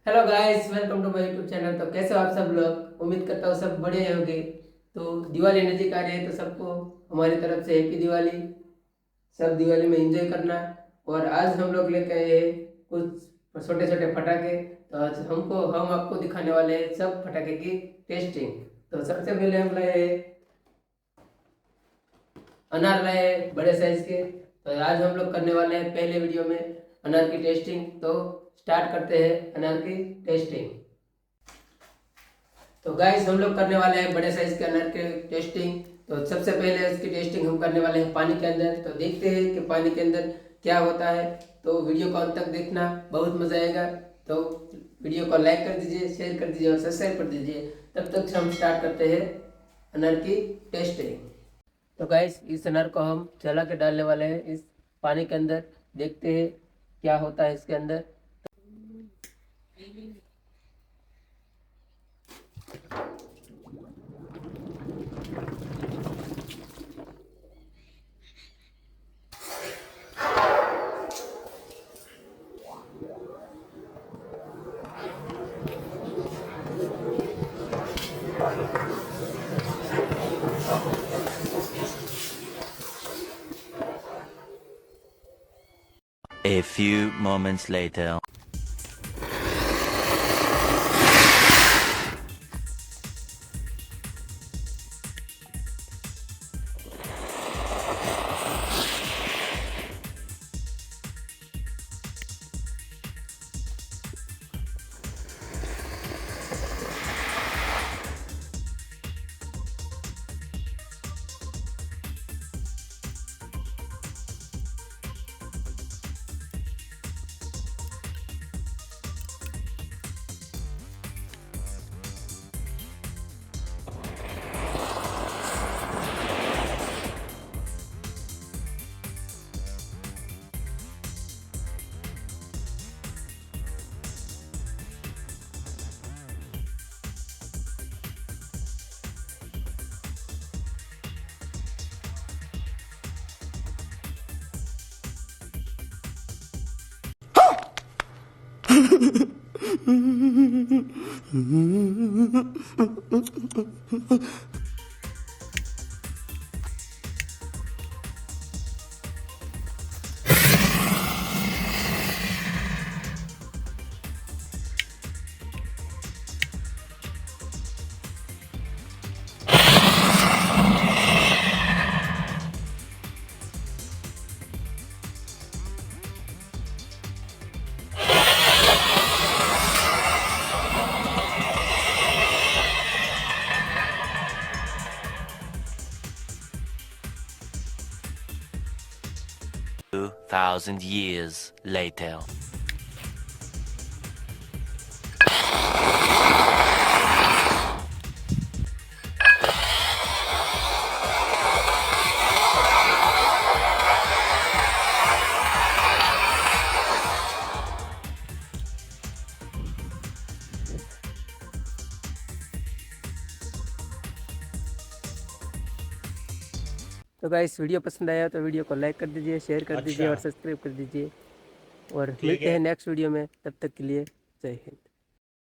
Hello guys, welcome to my YouTube channel. तो कैसे हो आप सब लोग? उम्मीद करता हूँ सब बढ़िया होंगे। तो दिवाली नज़दीक आ रही है, तो सबको हमारी तरफ से हैप्पी दिवाली। सब दिवाली में एंजॉय करना। और आज हम लोग लेके आए हैं कुछ छोटे छोटे पटाखे। तो आज हम आपको दिखाने वाले हैं सब पटाखे की टेस्टिंग। तो सबसे पहले हम लाए अनार लाए बड़े साइज के। तो आज हम लोग करने वाले हैं पहले वीडियो में अनार की टेस्टिंग। तो स्टार्ट करते हैं अनार की टेस्टिंग। तो गाइस हम लोग करने वाले हैं बड़े साइज के अनार के टेस्टिंग। तो सबसे पहले इसकी टेस्टिंग हम करने वाले हैं पानी के अंदर। तो देखते हैं कि पानी के अंदर क्या होता है। तो वीडियो को अंत तक देखना, बहुत मजा आएगा। तो वीडियो को लाइक कर दीजिए, शेयर कर दीजिए और सब्सक्राइब कर दीजिए। तब तक से हम स्टार्ट करते हैं अनार की टेस्टिंग। तो गाइस इस अनार को हम चला के डालने वाले हैं इस पानी के अंदर। देखते हैं क्या होता है इसके अंदर। A few moments later. Thousand years later. तो गाइस वीडियो पसंद आया तो वीडियो को लाइक कर दीजिए, शेयर कर दीजिए और सब्सक्राइब कर दीजिए। और मिलते हैं नेक्स्ट वीडियो में। तब तक के लिए जय हिंद।